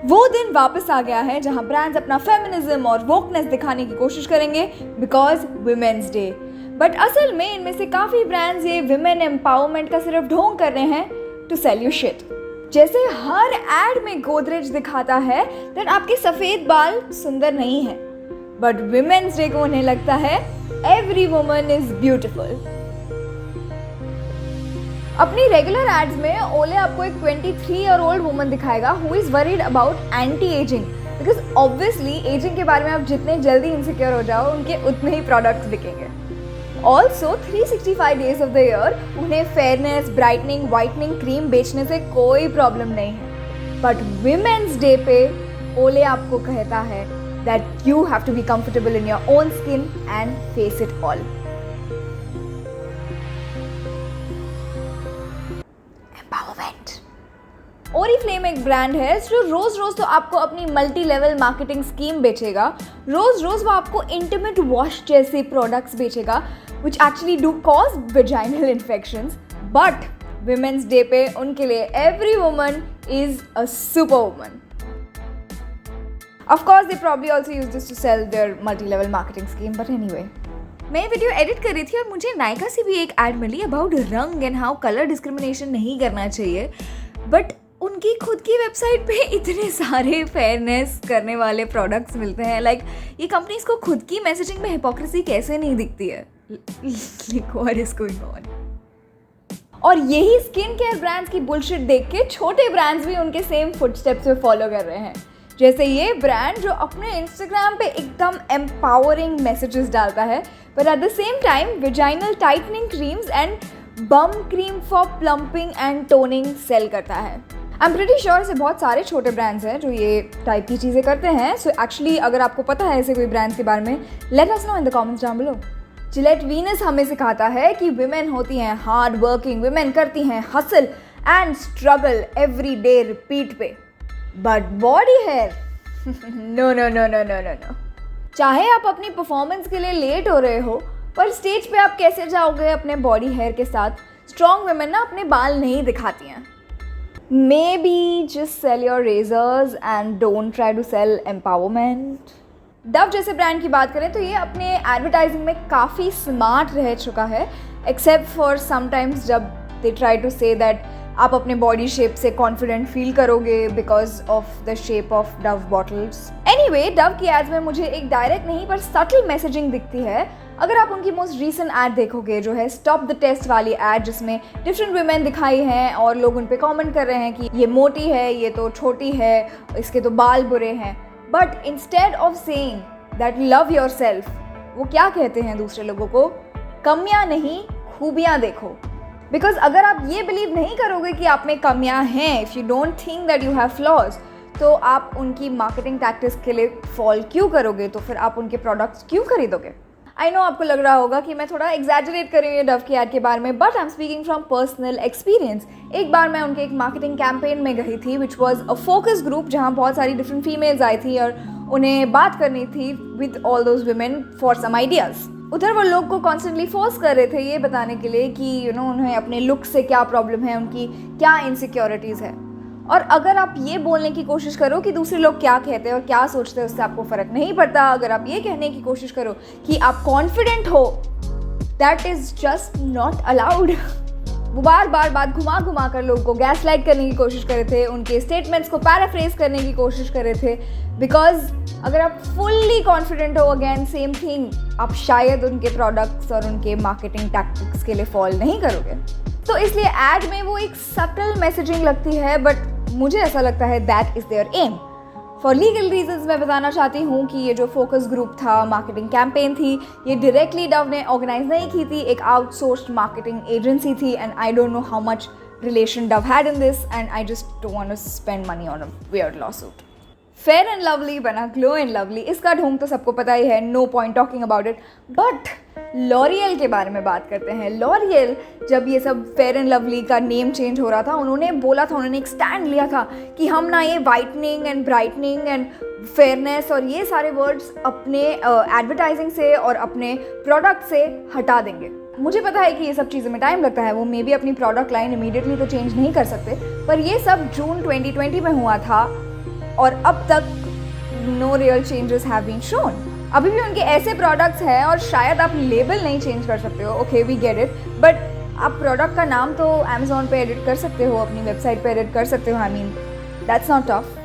वो दिन वापस आ गया है जहां ब्रांड्स अपना फेमिनिज्म और वोकनेस दिखाने की कोशिश करेंगे बिकॉज वुमेन्स डे। बट असल में इनमें से काफ़ी ब्रांड्स ये विमेन एम्पावरमेंट का सिर्फ ढोंग कर रहे हैं टू सेल यू शिट। जैसे हर एड में गोदरेज दिखाता है दैट आपके सफ़ेद बाल सुंदर नहीं है, बट वुमेन्स डे को उन्हें लगता है एवरी वुमन इज ब्यूटिफुल। अपनी रेगुलर एड्स में ओले आपको एक 23 ईयर ओल्ड वुमन दिखाएगा who is worried about anti ageing, because obviously ageing के बारे में आप जितने जल्दी इनसिक्योर हो जाओ उनके उतने ही प्रोडक्ट्स बिकेंगे। Also 365 days of the year उन्हें फेयरनेस, ब्राइटनिंग, वाइटनिंग क्रीम बेचने से कोई प्रॉब्लम नहीं है, बट विमेन्स डे पे ओले आपको कहता है that you have to be comfortable in your own skin and face it all. Oriflame एक ब्रांड है जो रोज रोज तो आपको अपनी मल्टी लेवल मार्केटिंग स्कीम बेचेगा, रोज रोज वो आपको इंटीमेट वॉश जैसे प्रोडक्ट्स बेचेगा which actually do cause vaginal infections, but Women's Day पे उनके लिए every woman is a superwoman. Of course they probably also use this to sell their multi-level marketing scheme, but anyway. मैं video edit कर रही थी और मुझे नायका से भी एक एड मिली अबाउट रंग एंड हाउ कलर डिस्क्रिमिनेशन नहीं करना चाहिए, बट उनकी खुद की वेबसाइट पे इतने सारे फेयरनेस करने वाले प्रोडक्ट्स मिलते हैं। लाइक ये कंपनीज को खुद की मैसेजिंग में हिपोक्रेसी कैसे नहीं दिखती है? What is going on? और यही स्किन केयर ब्रांड्स की बुलशिट देख के छोटे ब्रांड्स भी उनके सेम फुटस्टेप्स में फॉलो कर रहे हैं। जैसे ये ब्रांड जो अपने इंस्टाग्राम पे एकदम एम्पावरिंग मैसेजेस डालता है, but at the same time vaginal tightening creams and bum cream for plumping and toning sell करता है। आई एम प्रीटी श्योर ऐसे बहुत सारे छोटे ब्रांड्स हैं जो ये टाइप की चीज़ें करते हैं। सो एक्चुअली अगर आपको पता है ऐसे कोई ब्रांड्स के बारे में, let us know in the comments down below. Gillette Venus हमें सिखाता है कि विमेन होती हैं हार्ड वर्किंग, विमेन करती हैं hustle and struggle every day repeat पे, but body hair no no no no no no no. चाहे आप अपनी परफॉर्मेंस के लिए लेट हो रहे हो, पर स्टेज पे आप कैसे जाओगे अपने बॉडी हेयर के साथ? स्ट्रॉन्ग विमेन ना अपने बाल नहीं दिखाती हैं। Maybe just sell your razors and don't try to sell empowerment. Dove जैसे ब्रांड की बात करें तो ये अपने एडवर्टाइजिंग में काफ़ी स्मार्ट रह चुका है, एक्सेप्ट फॉर समटाइम्स जब they try to say that आप अपने बॉडी शेप से कॉन्फिडेंट फील करोगे because of the shape of Dove bottles. Anyway, Dove की एड्स में मुझे एक डायरेक्ट नहीं पर सटल मैसेजिंग दिखती है। अगर आप उनकी मोस्ट रीसेंट ऐड देखोगे जो है स्टॉप द टेस्ट वाली ऐड, जिसमें डिफरेंट वुमेन दिखाई हैं और लोग उन पे कमेंट कर रहे हैं कि ये मोटी है, ये तो छोटी है, इसके तो बाल बुरे हैं, but instead of saying that love yourself, वो क्या कहते हैं दूसरे लोगों को? कमियां नहीं खूबियां देखो। बिकॉज अगर आप ये बिलीव नहीं करोगे कि आप में कमियां हैं, if you don't think that you have flaws, तो आप उनकी मार्केटिंग टैक्टिक्स के लिए फॉल क्यों करोगे? तो फिर आप उनके प्रोडक्ट्स क्यों खरीदोगे? आई नो आपको लग रहा होगा कि मैं थोड़ा एग्जैजरेट कर रही हूँ डव की एड के बारे में, but I am speaking from personal experience. एक बार मैं उनके एक मार्केटिंग कैंपेन में गई थी which was a focus group, जहाँ बहुत सारी डिफरेंट फीमेल्स आई थी और उन्हें बात करनी थी with all those women for some ideas. उधर वो लोग को कॉन्स्टेंटली फोर्स कर रहे थे ये बताने के लिए कि उन्हें अपने लुक से क्या प्रॉब्लम है, उनकी क्या इनसिक्योरिटीज़ है। और अगर आप ये बोलने की कोशिश करो कि दूसरे लोग क्या कहते हैं और क्या सोचते हैं, उससे आपको फ़र्क नहीं पड़ता। अगर आप ये कहने की कोशिश करो कि आप कॉन्फिडेंट हो, that is just not allowed. वो बार बार बात घुमा घुमा कर लोगों को गैस लाइट करने की कोशिश कर रहे थे, उनके स्टेटमेंट्स को पैराफ्रेज करने की कोशिश कर रहे थे, बिकॉज अगर आप फुल्ली कॉन्फिडेंट हो, अगेन सेम थिंग, आप शायद उनके प्रोडक्ट्स और उनके मार्केटिंग टैक्टिक्स के लिए फॉल नहीं करोगे। तो इसलिए एड में वो एक सटल मैसेजिंग लगती है, बट मुझे ऐसा लगता है that is their aim. For legal reasons मैं बताना चाहती हूँ कि ये जो फोकस ग्रुप था, मार्केटिंग कैंपेन थी, ये डायरेक्टली डव ने ऑर्गेनाइज नहीं की थी, एक आउटसोर्स्ड मार्केटिंग एजेंसी थी, and I don't know how much relation Dove had in this, and I just don't want to spend money on a weird lawsuit. Fair and Lovely बना Glow and Lovely, इसका ढोंग तो सबको पता ही है, no point talking about it. But L'Oreal के बारे में बात करते हैं। लॉरियल जब ये सब फेयर एंड लवली का नेम चेंज हो रहा था, उन्होंने बोला था, उन्होंने एक स्टैंड लिया था कि हम ना ये whitening and brightening and fairness और ये सारे वर्ड्स अपने एडवर्टाइजिंग से और अपने प्रोडक्ट से हटा देंगे। मुझे पता है कि ये सब चीज़ों में टाइम लगता है, वो मे भी अपनी प्रोडक्ट लाइन इमीडिएटली तो चेंज नहीं कर सकते, पर ये सब जून 2020 में हुआ था और अब तक no real changes have been shown. अभी भी उनके ऐसे प्रोडक्ट्स हैं और शायद आप लेबल नहीं चेंज कर सकते हो, okay we get it, but आप प्रोडक्ट का नाम तो अमेज़ॉन पे एडिट कर सकते हो, अपनी वेबसाइट पे एडिट कर सकते हो। I mean that's not tough.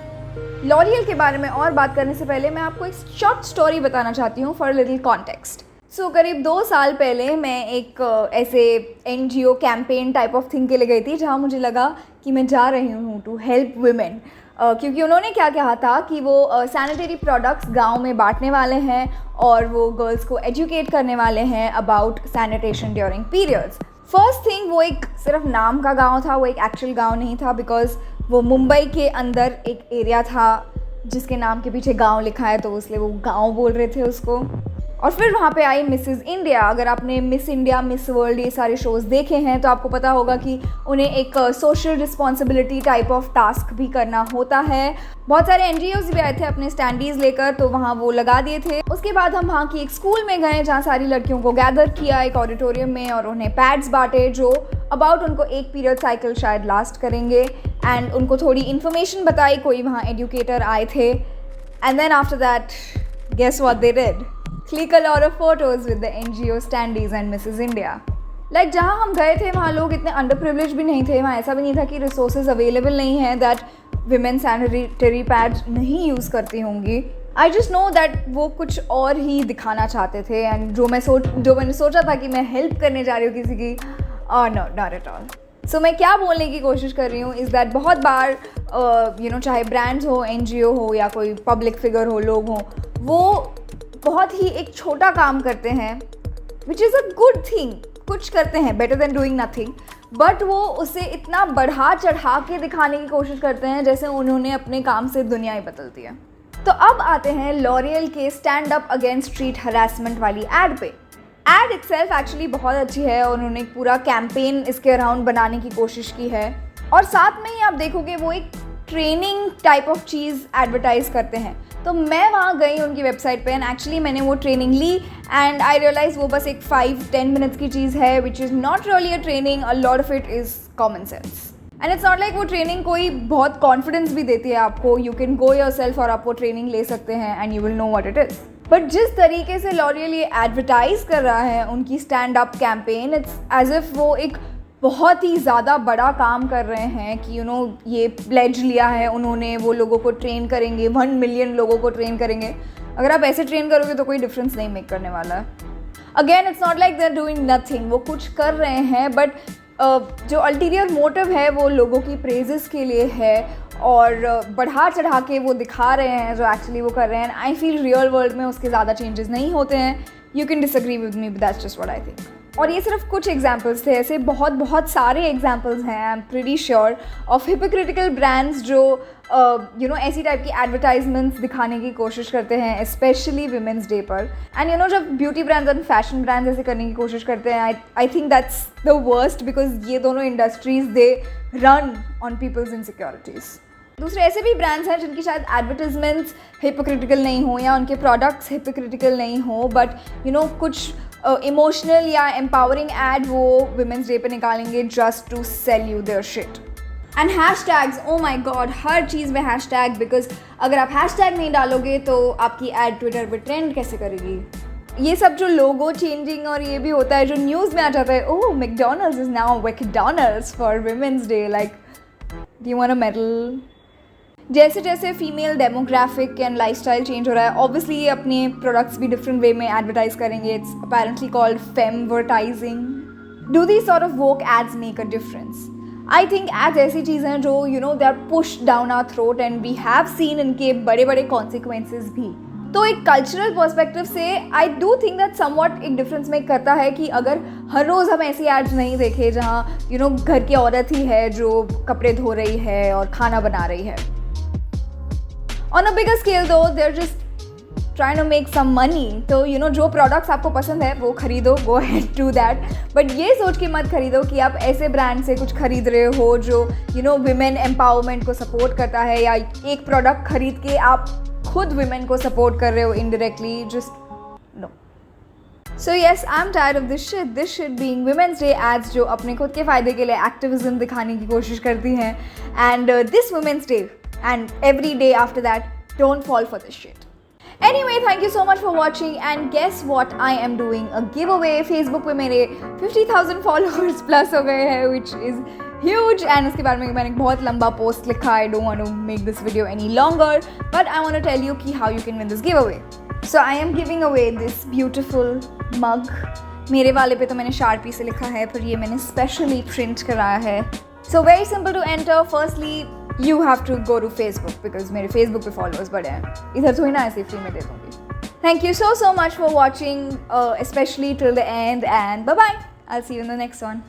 L'Oréal के बारे में और बात करने से पहले मैं आपको एक शॉर्ट स्टोरी बताना चाहती हूँ फॉर लिटिल कॉन्टेक्स्ट। सो करीब 2 साल पहले मैं एक ऐसे NGO campaign type of thing के लिए गई थी जहाँ मुझे लगा कि मैं जा रही हूँ टू हेल्प वुमेन, क्योंकि उन्होंने क्या कहा था कि वो सैनिटरी प्रोडक्ट्स गांव में बांटने वाले हैं और वो गर्ल्स को एजुकेट करने वाले हैं about sanitation during periods. First thing, वो एक सिर्फ नाम का गांव था, वो एक एक्चुअल गांव नहीं था, बिकॉज वो मुंबई के अंदर एक एरिया था जिसके नाम के पीछे गांव लिखा है, तो इसलिए वो गांव बोल रहे थे उसको। और फिर वहाँ पे आई मिसेस इंडिया। अगर आपने मिस इंडिया, मिस वर्ल्ड ये सारे शोज़ देखे हैं तो आपको पता होगा कि उन्हें एक social responsibility type of task भी करना होता है। बहुत सारे NGOs भी आए थे अपने स्टैंडीज़ लेकर, तो वहाँ वो लगा दिए थे। उसके बाद हम वहाँ की एक स्कूल में गए जहाँ सारी लड़कियों को गैदर किया एक ऑडिटोरियम में और उन्हें पैड्स बांटे जो अबाउट उनको एक पीरियड साइकिल शायद लास्ट करेंगे, एंड उनको थोड़ी इन्फॉर्मेशन बताई। कोई वहाँ एजुकेटर आए थे, and then after that guess what they did, click a lot of photos with the NGO standees and Mrs. India. Like जहाँ हम गए थे वहाँ लोग इतने अंडर प्रिविलेज भी नहीं थे, वहाँ ऐसा भी नहीं था कि रिसोर्सेज अवेलेबल नहीं है दैट विमेन सैनिटरी पैड्स नहीं यूज़ करती होंगी। आई जस्ट नो दैट वो कुछ और ही दिखाना चाहते थे, एंड जो मैंने सोचा था कि मैं हेल्प करने जा रही हूँ किसी की, नो नॉट एट ऑल। सो मैं क्या बोलने की कोशिश कर रही हूँ इज़ दैट बहुत बार चाहे ब्रांड्स हो, NGO हो या कोई पब्लिक फिगर हो, लोग हों, वो बहुत ही एक छोटा काम करते हैं which is a good thing, कुछ करते हैं better than doing nothing, but वो उसे इतना बढ़ा चढ़ा के दिखाने की कोशिश करते हैं जैसे उन्होंने अपने काम से दुनिया ही बदल दी है। तो अब आते हैं लॉरियल के stand up against street harassment वाली एड पे। एड इटसेल्फ एक्चुअली बहुत अच्छी है और उन्होंने एक पूरा कैंपेन इसके अराउंड बनाने की कोशिश की है, और साथ में ही आप देखोगे वो एक training type of cheese advertise करते हैं। तो मैं वहाँ गई उनकी वेबसाइट पे एंड एक्चुअली मैंने वो ट्रेनिंग ली एंड आई रियलाइज वो बस एक 5-10 मिनट्स की चीज़ है which is not really a training, a lot of it is common sense, and it's not like वो ट्रेनिंग कोई बहुत कॉन्फिडेंस भी देती है आपको, यू कैन गो योरसेल्फ और आप वो ट्रेनिंग ले सकते हैं and you will know what it is. But जिस तरीके से लॉरियल ये एडवर्टाइज कर रहा है उनकी stand up campaign, it's as if वो एक बहुत ही ज़्यादा बड़ा काम कर रहे हैं कि ये प्लेज लिया है उन्होंने, वो लोगों को ट्रेन करेंगे, 1 मिलियन लोगों को ट्रेन करेंगे। अगर आप ऐसे ट्रेन करोगे तो कोई डिफरेंस नहीं मेक करने वाला है। Again it's not like they are doing nothing, वो कुछ कर रहे हैं, बट जो अल्टीरियर मोटिव है वो लोगों की प्रेजेस के लिए है और बढ़ा चढ़ा के वो दिखा रहे हैं जो एक्चुअली वो कर रहे हैं। आई फील रियल वर्ल्ड में उसके ज़्यादा चेंजेस नहीं होते हैं। You can disagree with me, but that's just what I think. और ये सिर्फ कुछ एग्जाम्पल्स थे, ऐसे बहुत सारे एग्जाम्पल्स हैं I am pretty sure of hypocritical brands जो ऐसी टाइप की एडवर्टाइजमेंट्स दिखाने की कोशिश करते हैं स्पेशली विमेंस डे पर। एंड जब beauty brands and fashion brands ऐसे करने की कोशिश करते हैं, I think that's the worst, because ये दोनों industries they run on people's insecurities. दूसरे ऐसे भी ब्रांड्स हैं जिनकी शायद एडवर्टाइजमेंट्स हिपोक्रिटिकल नहीं हो या उनके प्रोडक्ट्स हिपोक्रिटिकल नहीं हो, बट कुछ इमोशनल या एम्पावरिंग एड वो विमेंस डे पे निकालेंगे just to sell you their shit. And hashtags, oh my God, हर चीज़ में हैशटैग, बिकॉज अगर आप हैशटैग नहीं डालोगे तो आपकी एड ट्विटर पे ट्रेंड कैसे करेगी। ये सब जो लोगो चेंजिंग और ये भी होता है जो न्यूज़ में आ जाता है, oh McDonald's is now McDonald's for women's day, like do you want a medal. जैसे जैसे female demographic and lifestyle change हो रहा है, ऑब्वियसली ये अपने प्रोडक्ट्स भी डिफरेंट वे में एडवर्टाइज करेंगे। It's apparently called femvertising. Do these sort of work ads make a difference? I think ads ऐसी चीज़ें हैं जो they are pushed down our throat and we have seen इनके बड़े बड़े कॉन्सिक्वेंसेज भी। तो एक कल्चरल पर्सपेक्टिव से I do think that somewhat एक डिफरेंस मेक करता है कि अगर हर रोज़ हम ऐसी एड्स नहीं देखें जहाँ घर की औरत ही है जो कपड़े धो रही है और खाना बना रही है। On a bigger scale though, they're just trying to make some money. तो जो प्रोडक्ट्स आपको पसंद है वो खरीदो, go ahead do that. But ये सोच के मत खरीदो कि आप ऐसे ब्रांड से कुछ खरीद रहे हो जो विमेन एम्पावरमेंट को सपोर्ट करता है, या एक प्रोडक्ट खरीद के आप खुद विमेन को सपोर्ट कर रहे हो indirectly. Just no. So yes, I am tired of this shit being women's day ads जो अपने खुद के फ़ायदे के लिए एक्टिविज्म दिखाने की कोशिश करती हैं। And this women's day And every day after that, don't fall for this shit. Anyway, thank you so much for watching and guess what, I am doing a giveaway. Facebook पे मेरे 50,000 followers plus हो गए हैं, which is huge, and उसके बारे में मैंने बहुत लंबा post लिखा. I don't want to make this video any longer, but I want to tell you कि how you can win this giveaway. So I am giving away this beautiful mug. मेरे वाले पे तो मैंने Sharpie से लिखा है, पर ये मैंने specially print कराया है. So very simple to enter. Firstly, you have to go to Facebook because मेरे Facebook पे followers बड़े हैं. इधर थोड़ी ना ऐसे free में दे दूँगी. Thank you so much for watching, especially till the end, and bye bye. I'll see you in the next one.